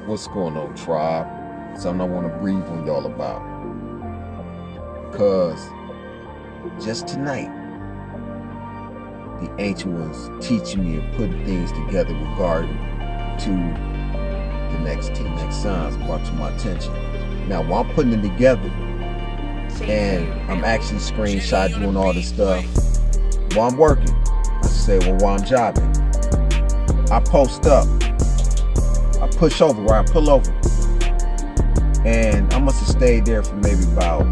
What's going on, tribe? Something I want to breathe on y'all about. Because just tonight, the ancient ones teaching me and putting things together regarding to the next signs brought to my attention. Now, while I'm putting it together, and I'm actually screenshot doing all this stuff, while I'm working, I say, well, while I'm jobbing, I post up, I push over, right? I pull over, and I must have stayed there for maybe about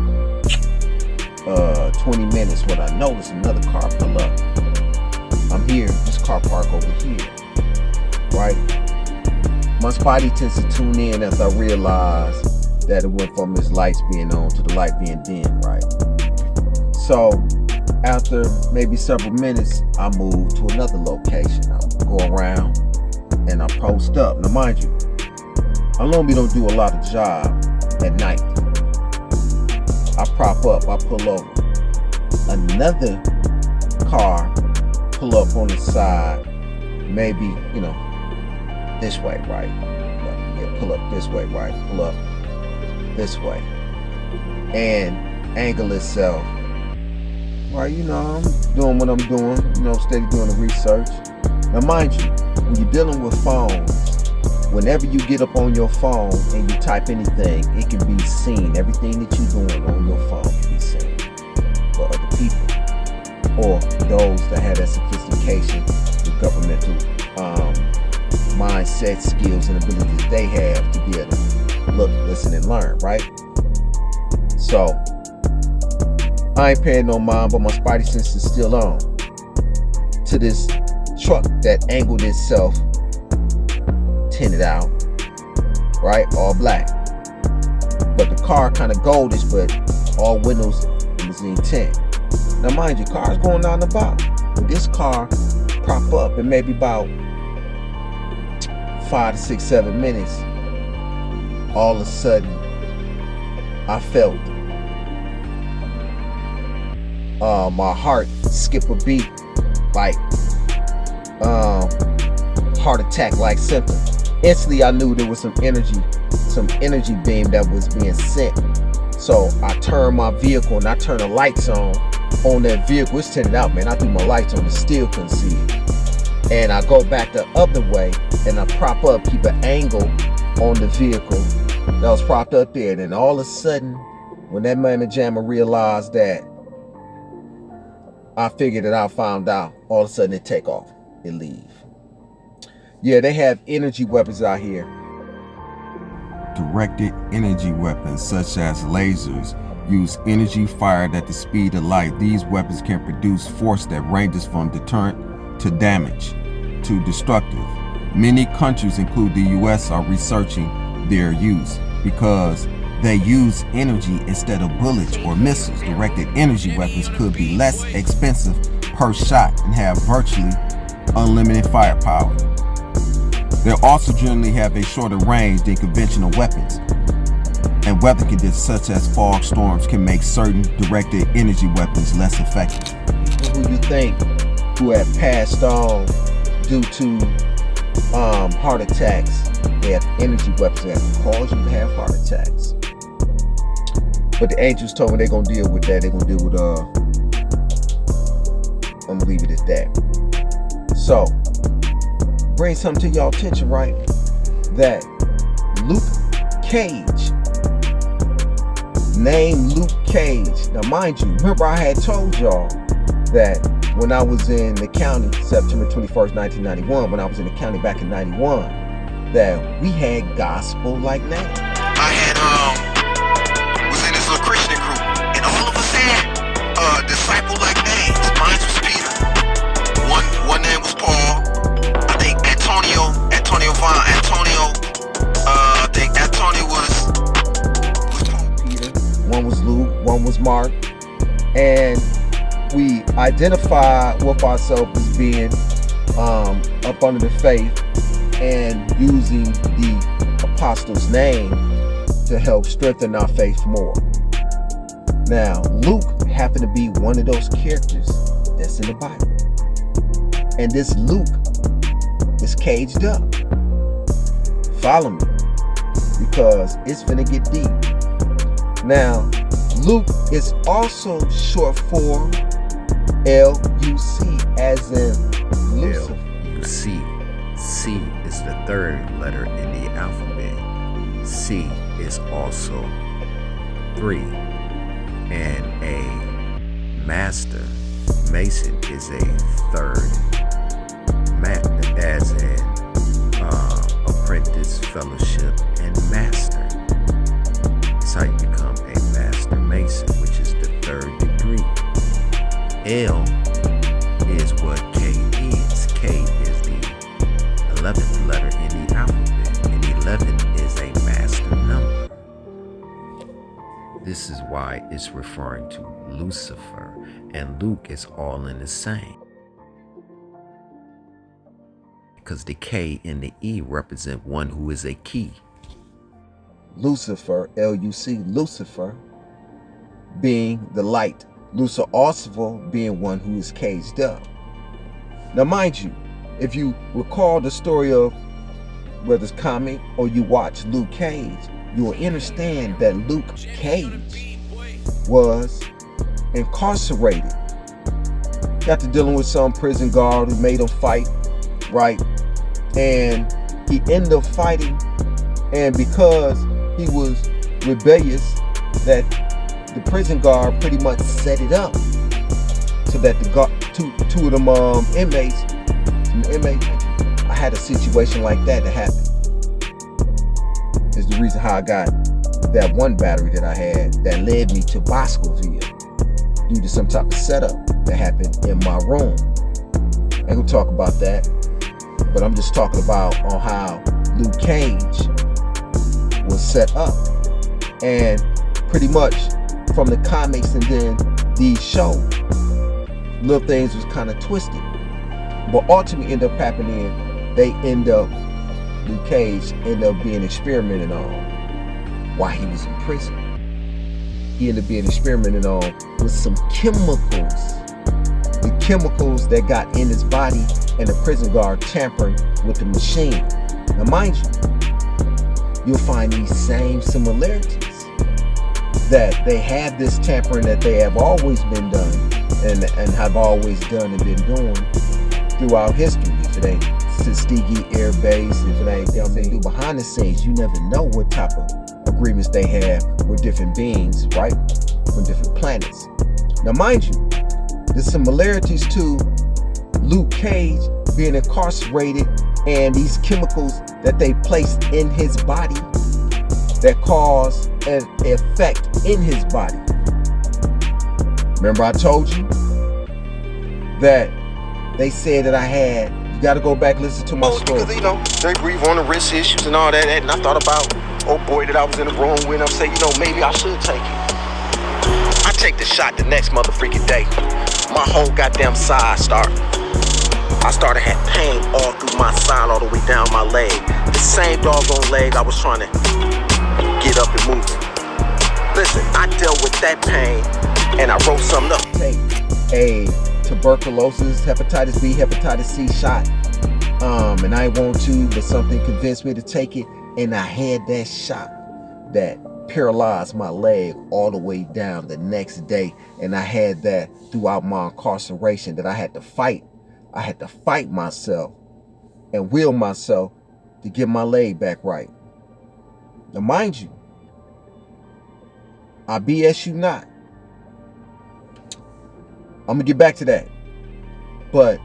20 minutes when I noticed another car pull up. I'm here, this car park over here, right? My spidey tends to tune in as I realize that it went from its lights being on to the light being dim, right? So after maybe several minutes, I move to another location. I go around and I post up. Now mind you, I normally don't do a lot of job at night. I prop up, I pull over. Another car pull up on the side, maybe, you know, this way, right? Yeah, pull up this way, right? Pull up this way. And angle itself, right? You know, I'm doing what I'm doing, you know, steady doing the research. Now mind you, when you're dealing with phones, whenever you get up on your phone and you type anything, it can be seen. Everything that you're doing on your phone can be seen for other people, or those that have that sophistication with governmental mindset, skills, and abilities that they have to be able to look, listen, and learn, right? So I ain't paying no mind, but my spidey sense is still on to this truck that angled itself, tinted out, right? All black, but the car kind of goldish, but all windows limousine tint. Now mind you, cars going down the bottom. When this car prop up in maybe about 5 to 6, 7 minutes, all of a sudden I felt my heart skip a beat, like heart attack like symptom. Instantly I knew there was some energy beam that was being sent. So I turned my vehicle and I turned the lights on that vehicle. It's tinted out, man. I threw my lights on and still couldn't see it. And I go back the other way and I prop up, keep an angle on the vehicle that was propped up there. And then all of a sudden, when that man Jammer realized that I figured it out, found out, all of a sudden it take off, it leave. Yeah, they have energy weapons out here. Directed energy weapons such as lasers use energy fired at the speed of light. These weapons can produce force that ranges from deterrent to damage to destructive. Many countries, including the U.S., are researching their use because they use energy instead of bullets or missiles. Directed energy weapons could be less expensive per shot and have virtually unlimited firepower. They also generally have a shorter range than conventional weapons, and weather conditions such as fog storms can make certain directed energy weapons less effective. Who you think who have passed on due to heart attacks, they have energy weapons that can cause you to have heart attacks. But the angels told me they're gonna deal with that. They're gonna deal with I'm gonna leave it at that. So bring something to y'all attention, right? That Luke Cage, named Luke Cage. Now mind you, remember I had told y'all that when I was in the county, September 21st, 1991, when I was in the county back in 91, that we had gospel-like names. I had, was in this little Christian group, and all of us had, disciple-like names. Mine was Peter. One name was Paul. I think Antonio Vaughn, I think Antonio was Paul. Peter. One was Luke, one was Mark. And we identify with ourselves as being up under the faith and using the apostle's name to help strengthen our faith more. Now, Luke happened to be one of those characters that's in the Bible. And this Luke is caged up. Follow me. because it's finna get deep. Now, Luke is also short form L-U-C, as in Lucifer. L-U-C. C is the third letter in the alphabet. C is also 3. And a master, Mason, is a third, as in apprentice, fellowship, and master. That's how you become a master Mason, which is the 3rd degree. L is what K is. K is the 11th letter in the alphabet, and 11 is a master number. This is why it's referring to Lucifer, and Luke is all in the same. Because the K and the E represent one who is a key. Lucifer, L-U-C, Lucifer, being the light. Lucifer being one who is caged up. Now mind you, if you recall the story of whether it's comic or you watch Luke Cage, you will understand that Luke Cage was incarcerated. Got to dealing with some prison guard who made him fight, right? And he ended up fighting, and because he was rebellious, that the prison guard pretty much set it up so that the two of them inmates, I had a situation like that happen. Is the reason how I got that one battery that I had that led me to Boscoville due to some type of setup that happened in my room. I ain't gonna talk about that, but I'm just talking about on how Luke Cage was set up, and pretty much from the comics and then these shows, little things was kind of twisted, but ultimately ended up happening. Luke Cage ended up being experimented on while he was in prison. He ended up being experimented on with some chemicals. The chemicals that got in his body, and the prison guard tampering with the machine. Now mind you, you'll find these same similarities, that they have this tampering that they have always been done and have always done and been doing throughout history. If it ain't Tuskegee Air Base, if it ain't them, they do behind the scenes, you never know what type of agreements they have with different beings, right? From different planets. Now mind you, the similarities to Luke Cage being incarcerated and these chemicals that they placed in his body that cause an effect in his body. Remember I told you that they said that I had, you gotta go back listen to my story. Because, you know, they breathe on the risk issues and all that, and I thought about old boy that I was in the room with, and I'm saying, you know, maybe I should take it. I take the shot the next motherfreaking day. My whole goddamn side I started had pain all through my side, all the way down my leg. The same doggone leg I was trying to get up and move. Listen, I dealt with that pain, and I wrote something up. Take a tuberculosis, hepatitis B, hepatitis C shot. And I ain't want to, but something convinced me to take it, and I had that shot that paralyzed my leg all the way down the next day. And I had that throughout my incarceration, that I had to fight. I had to fight myself and will myself to get my leg back right. Now mind you, I BS you not. I'm gonna get back to that. But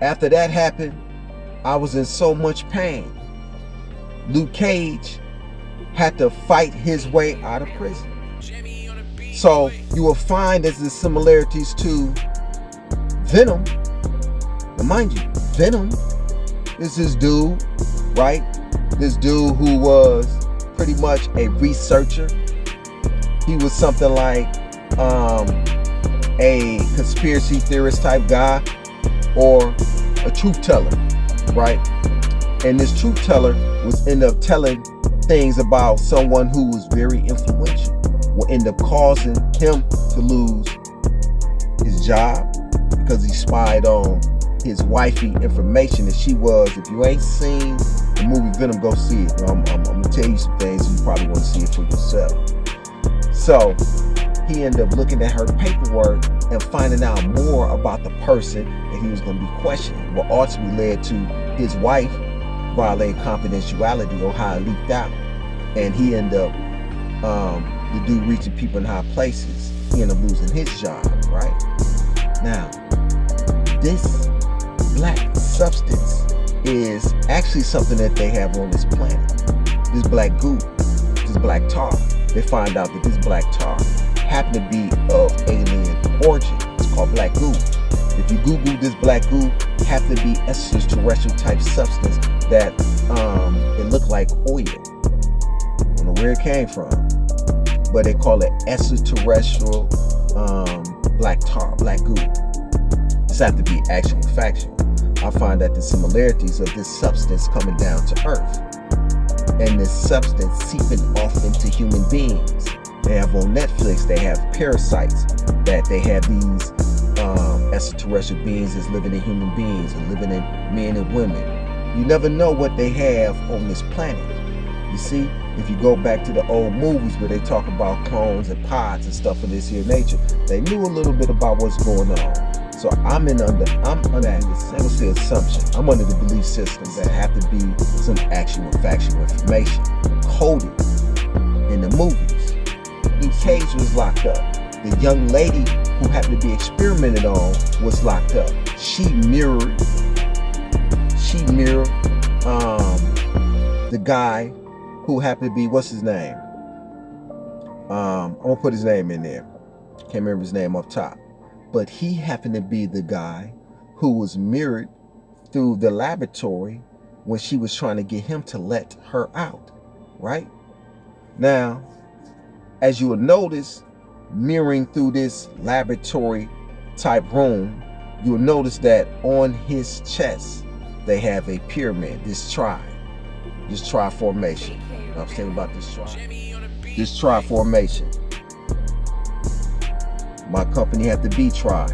after that happened, I was in so much pain. Luke Cage had to fight his way out of prison. So you will find there's the similarities to Venom. Now mind you, Venom is this dude, right? This dude who was pretty much a researcher. He was something like a conspiracy theorist type guy, or a truth teller, right? And this truth teller was end up telling things about someone who was very influential, will end up causing him to lose his job because he spied on his wifey information that she was, if you ain't seen The movie Venom, go see it. I'm gonna tell you some things. You probably want to see it for yourself. So he ended up looking at her paperwork and finding out more about the person that he was going to be questioning. What ultimately led to his wife violating confidentiality or how it leaked out. And he ended up, the dude reaching people in high places. He ended up losing his job, right? Now, this black substance is actually something that they have on this planet. This black goo, this black tar. They find out that this black tar happened to be of alien origin. It's called black goo. If you Google this black goo, happened to be extraterrestrial type substance that it looked like oil. I don't know where it came from, but they call it extraterrestrial black tar, black goo. This have to be actual factual. I find that the similarities of this substance coming down to Earth and this substance seeping off into human beings. They have on Netflix, they have parasites, that they have these extraterrestrial beings that's living in human beings and living in men and women. You never know what they have on this planet. You see, if you go back to the old movies where they talk about clones and pods and stuff of this here nature, they knew a little bit about what's going on. So I'm under this assumption. I'm under the belief systems that have to be some actual factual information coded in the movies. Luke Cage was locked up. The young lady who happened to be experimented on was locked up. She mirrored the guy who happened to be, what's his name? I'm gonna put his name in there. Can't remember his name up top. But he happened to be the guy who was mirrored through the laboratory when she was trying to get him to let her out, right? Now, as you will notice, mirroring through this laboratory type room, you'll notice that on his chest, they have a pyramid, this tri formation. I was thinking about this tri formation. My company had to be tribe.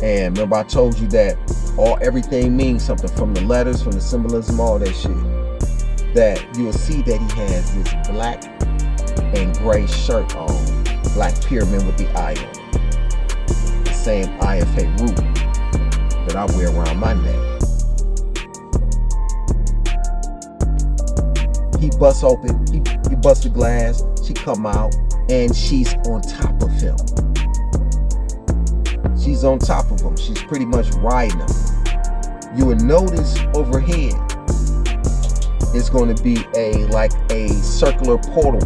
And remember I told you that everything means something, from the letters, from the symbolism, all that shit. That you'll see that he has this black and gray shirt on, black pyramid with the eye on it. The same IFA root that I wear around my neck. He busts open, he busts the glass, she come out, and she's on top of him. She's on top of him. She's pretty much riding him. You will notice overhead, it's going to be like a circular portal.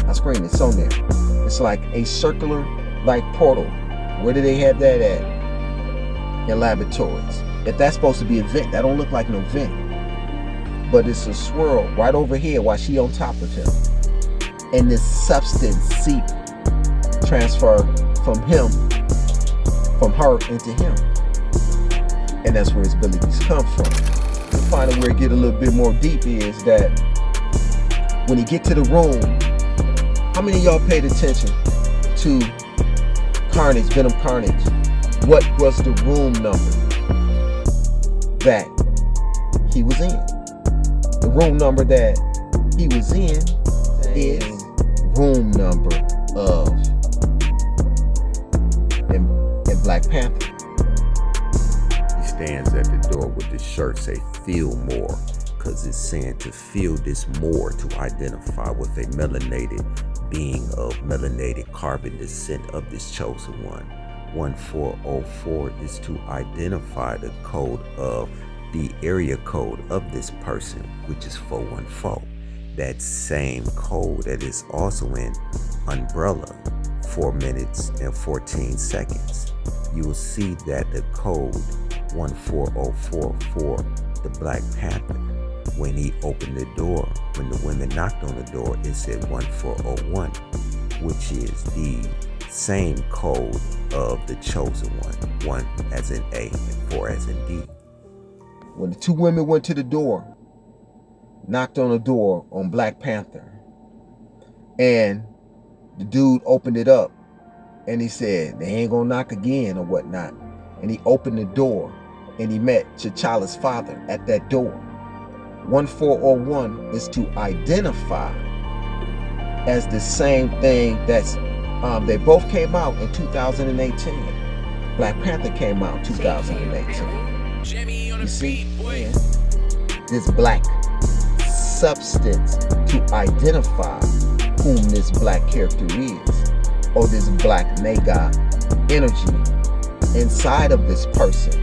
I screen it's on there. It's like a circular like portal. Where do they have that at? In laboratories. If that's supposed to be a vent, that don't look like no vent. But it's a swirl right over here while she on top of him. And this substance seep transfer from her into him. And that's where his abilities come from. The final where it get a little bit more deep is that when he get to the room, how many of y'all paid attention to Carnage, Venom Carnage? What was the room number that he was in? The room number that he was in is room number of in Black Panther. He stands at the door with the shirt say feel more, because it's saying to feel this more, to identify with a melanated being of melanated carbon descent of this chosen one. 1404 is to identify the code of the area code of this person, which is 414. That same code that is also in Umbrella, 4 minutes and 14 seconds. You will see that the code 1404 for the Black Panther, when he opened the door, when the women knocked on the door, it said 1401, which is the same code of the chosen one, 1 as in A and 4 as in D. When the two women went to the door, knocked on the door on Black Panther, and the dude opened it up, and he said, they ain't gonna knock again or whatnot. And he opened the door, and he met T'Challa's father at that door. 1401 is to identify as the same thing that's, they both came out in 2018. Black Panther came out in 2018. You see, this black substance to identify whom this black character is, or this black nega energy inside of this person.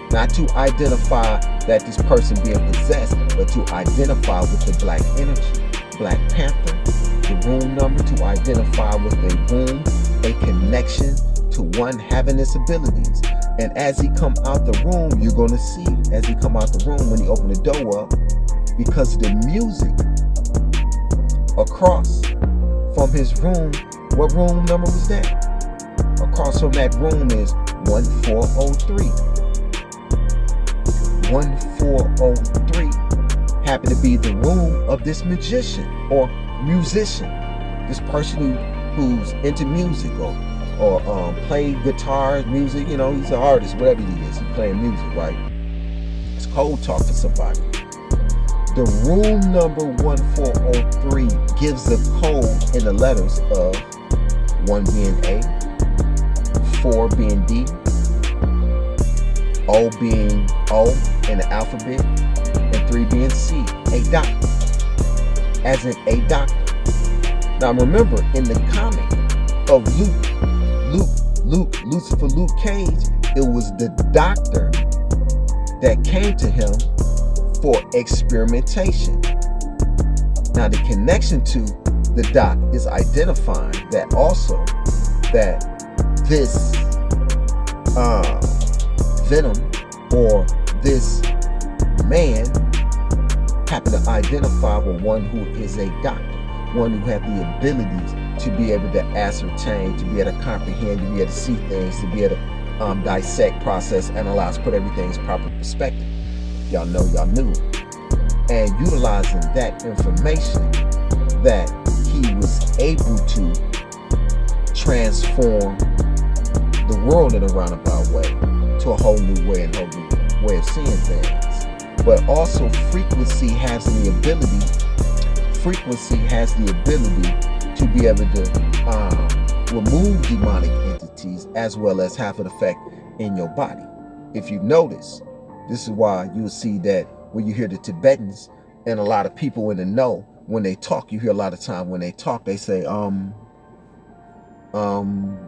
Not to identify that this person being possessed, but to identify with the black energy. Black Panther, the room number, to identify with a room, a connection to one having its abilities. And as he come out the room, you're going to see, as he come out the room, when he open the door up, because the music across from his room, what room number was that? Across from that room is 1403. 1403 happened to be the room of this magician or musician, this person who's into music or play guitar, music, you know, he's an artist, whatever he is, he's playing music, right? It's code talk for somebody. The room number 1403 gives the code in the letters of 1 being A, 4 being D, O being O in the alphabet, and 3 being C, a doctor, as in a doctor. Now remember, in the comic of Lucifer Luke Cage, it was the doctor that came to him for experimentation. Now the connection to the doc is identifying that also that this Venom or this man happened to identify with one who is a doctor, one who had the abilities to be able to ascertain, to be able to comprehend, to be able to see things, to be able to dissect, process, analyze, put everything's proper perspective. Y'all know, y'all knew. And utilizing that information, that he was able to transform the world in a roundabout way to a whole new way and whole new way of seeing things. But also frequency has the ability to be able to remove demonic entities as well as have an effect in your body. If you notice, this is why you'll see that when you hear the Tibetans and a lot of people in the know, when they talk, you hear a lot of time when they talk, they say,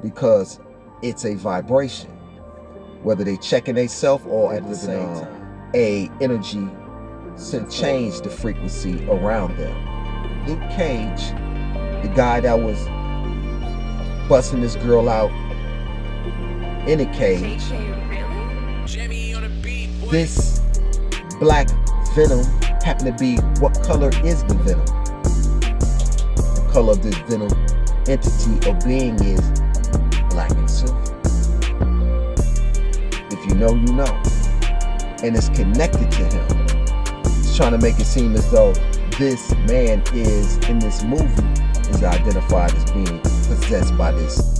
because it's a vibration. Whether they checking themselves or at the same time, a energy change the frequency around them. Luke Cage, the guy that was busting this girl out in a cage, this black Venom happened to be, what color is the Venom? The color of this Venom entity or being is black and silver. If you know, you know. And it's connected to him. He's trying to make it seem as though this man is, in this movie, is identified as being possessed by this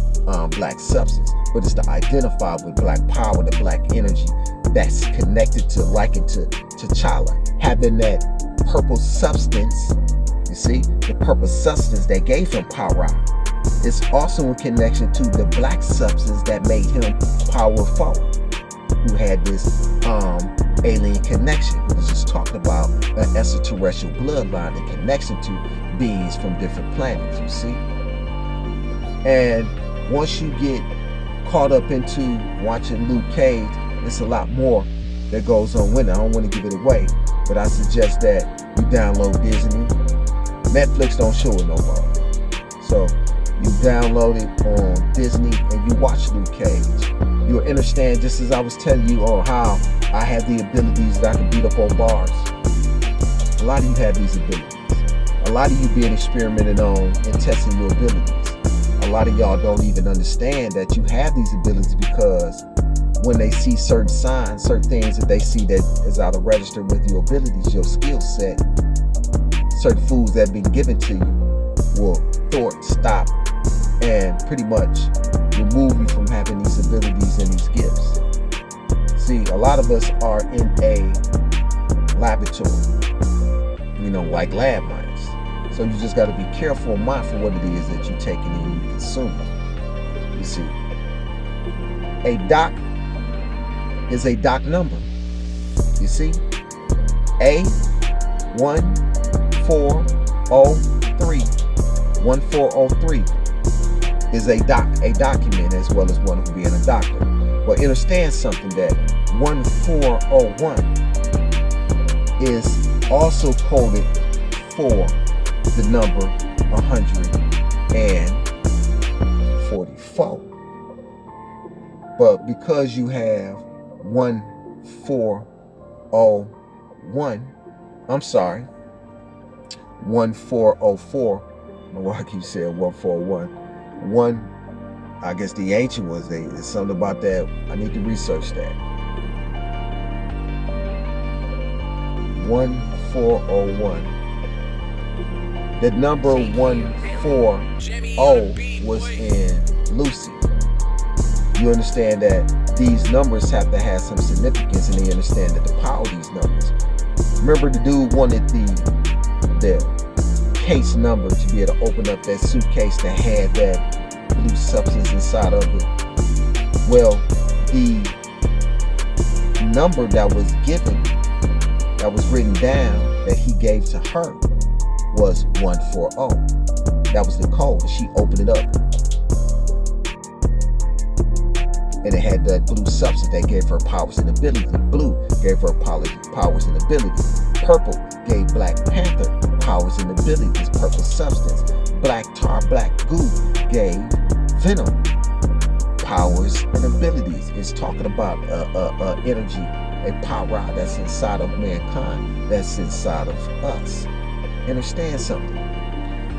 black substance. But it's to identify with black power, the black energy that's connected to, likened to T'Challa. Having that purple substance, you see, the purple substance that gave him power. It's also in connection to the black substance that made him powerful, who had this alien connection. We just talked about an extraterrestrial bloodline and connection to beings from different planets, you see. And once you get caught up into watching Luke Cage, it's a lot more that goes on with it. I don't want to give it away, but I suggest that you download Disney. Netflix don't show it no more. So you download it on Disney and you watch Luke Cage. You'll understand, just as I was telling you on how I have the abilities that I can beat up on bars. A lot of you have these abilities. A lot of you being experimented on and testing your abilities. A lot of y'all don't even understand that you have these abilities because when they see certain signs, certain things that they see that is out of register with your abilities, your skill set, certain foods that have been given to you will thwart, stop, and pretty much remove you from having these abilities and these gifts. See, a lot of us are in a laboratory, like lab mice. So you just got to be careful and mindful what it is that you're taking and you consuming. You see, a doc is a doc number. You see, A1403. 1403 is a document as well as one of being a doctor. But understand something, that 1401 is also coded for the number 144. But because you have 1404, I don't know why I keep saying 141. I guess the ancient ones, there's something about that. I need to research that. 1401. The number 140 was in Lucy. You understand that these numbers have to have some significance, and they understand that the power of these numbers. Remember, the dude wanted the case number to be able to open up that suitcase that had that blue substance inside of it. Well, the number that was given, that was written down, that he gave to her was 140. That was the code, and she opened it up, and it had that blue substance that gave her powers and ability. Blue gave her powers and ability. Purple gave Black Panther powers and abilities. Purple substance. Black tar, black goo gave Venom powers and abilities. It's talking about energy, a power that's inside of mankind, that's inside of us. Understand something?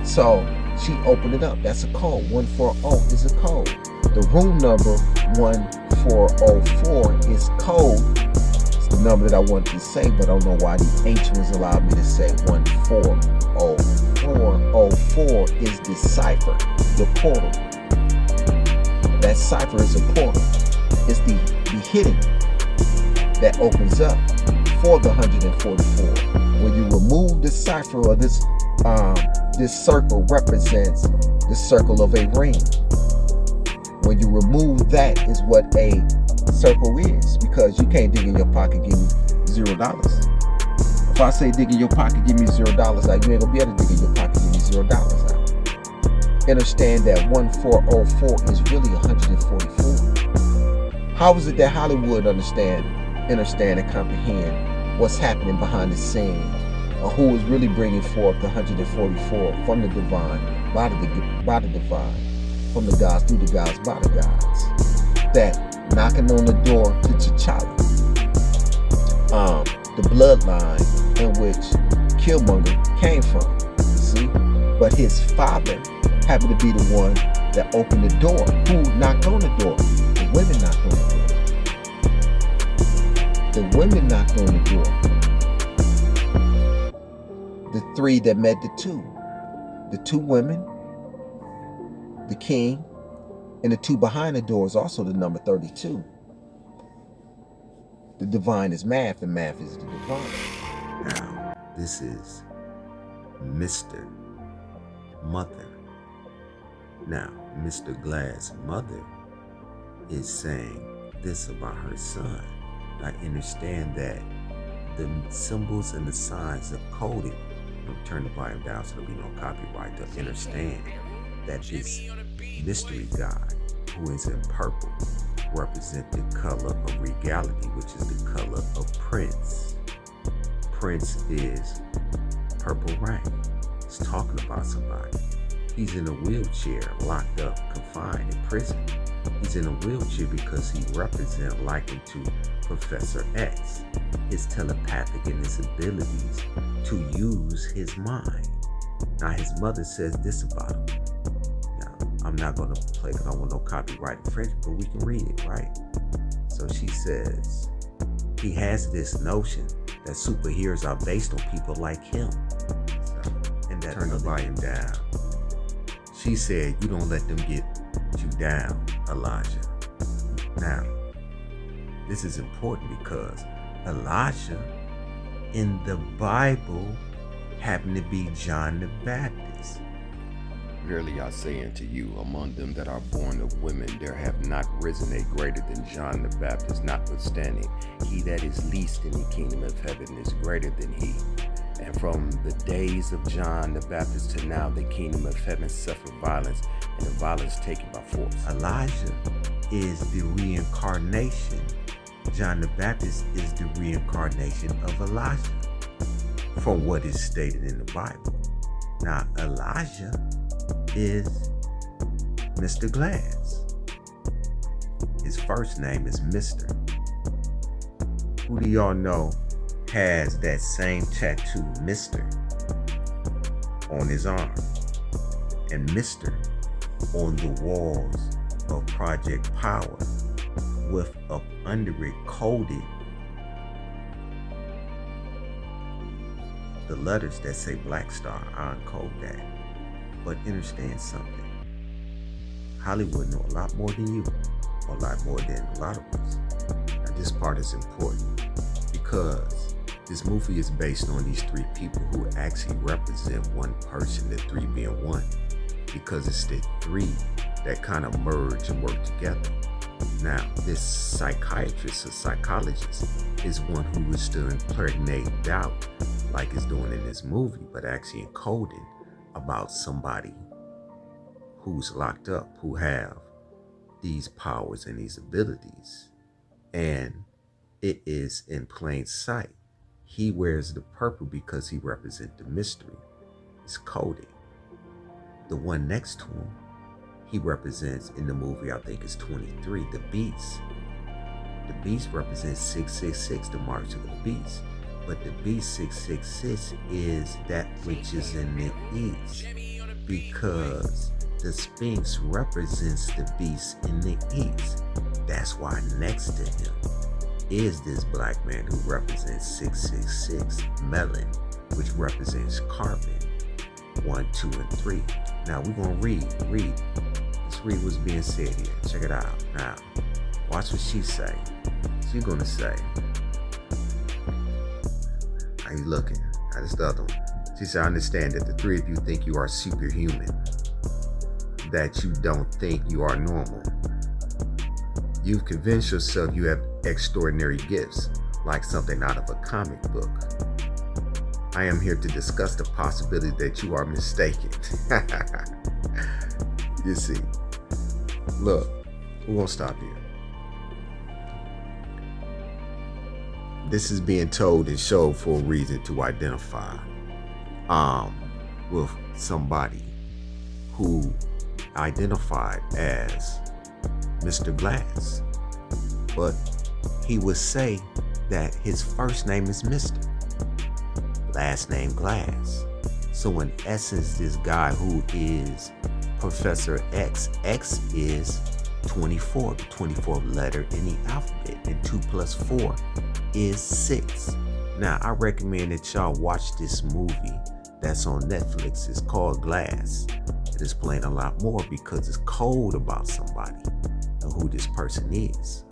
So she opened it up. That's a code. 140 is a code. The room number 1404 is code. It's the number that I wanted to say, but I don't know why the ancients allowed me to say 1404 is the cipher, the portal. That cipher is a portal. It's the hidden that opens up for the 144. When you remove the cipher, or this circle represents the circle of a ring. When you remove that is what a circle is, because you can't dig in your pocket, give me $0. If I say dig in your pocket, give me $0 out, you ain't gonna be able to dig in your pocket, give me $0 out. Understand that 1404 is really 144. How is it that Hollywood understand and comprehend what's happening behind the scene, or who is really bringing forth the 144 from the divine, by the divine, from the gods, through the gods, by the gods, that knocking on the door to T'Challa, the bloodline in which Killmonger came from, you see? But his father happened to be the one that opened the door. Who knocked on the door? The women knocked on the door. The women knocked on the door. The three that met the two women, the king, and the two behind the door is also the number 32. The divine is math, and math is the divine. Now, this is Mr. Mother. Now, Mr. Glass' mother is saying this about her son. I understand that the symbols and the signs are coded. I'll turn the volume down so there'll be no copyright, to understand that this mystery God, who is in purple, represent the color of regality, which is the color of Prince. Prince is purple rain. It's talking about somebody. He's in a wheelchair, locked up, confined in prison. He's in a wheelchair because he represents, likened to Professor X, his telepathic and his abilities to use his mind. Now, his mother says this about him. Now, I'm not going to play because I don't want no copyright infringement, but we can read it, right? So she says, he has this notion that superheroes are based on people like him. So, and that turn the volume down. She said, you don't let them get you down, Elijah. Now, This is important because Elijah in the Bible happened to be John the Baptist. Verily I say unto you, among them that are born of women, there have not risen a greater than John the Baptist. Notwithstanding, he that is least in the kingdom of heaven is greater than he. And from the days of John the Baptist to now, the kingdom of heaven suffered violence, and the violence taken by force. Elijah is the reincarnation. John the Baptist is the reincarnation of Elijah, from what is stated in the Bible. Now, Elijah is Mr. Glass. His first name is Mr. Who do y'all know has that same tattoo, Mr., on his arm, and Mr. on the walls of Project Power, with up under it coded the letters that say Black Star. I uncode that. But understand something. Hollywood know a lot more than you, a lot more than a lot of us. Now this part is important because this movie is based on these three people who actually represent one person, the three being one, because it's the three that kind of merge and work together. Now, this psychiatrist or psychologist is one who is to impregnate doubt, like it's doing in this movie, but actually encoding about somebody who's locked up, who have these powers and these abilities. And it is in plain sight. He wears the purple because he represents the mystery. It's coded. The one next to him, he represents in the movie, I think it's 23, the beast. The beast represents 666, the march of the beast. But the beast 666 is that which is in the east, because the Sphinx represents the beast in the east. That's why next to him is this black man who represents 666, Melon, which represents carbon, 1, 2, and 3. Now we're gonna read. Let's read what's being said here. Check it out. Now, watch what she say. She's gonna say, how you looking? Now this the other one. She said, I understand that the three of you think you are superhuman, that you don't think you are normal. You've convinced yourself you have extraordinary gifts, like something out of a comic book. I am here to discuss the possibility that you are mistaken. You see, look, we're gonna stop here. This is being told and showed for a reason to identify with somebody who identified as Mr. Glass, but he would say that his first name is Mr., last name Glass. So in essence, this guy who is Professor X is 24, the 24th letter in the alphabet, and 2 + 4 is 6. Now, I recommend that y'all watch this movie that's on Netflix. It's called Glass. It explains a lot more because it's cold about somebody and who this person is.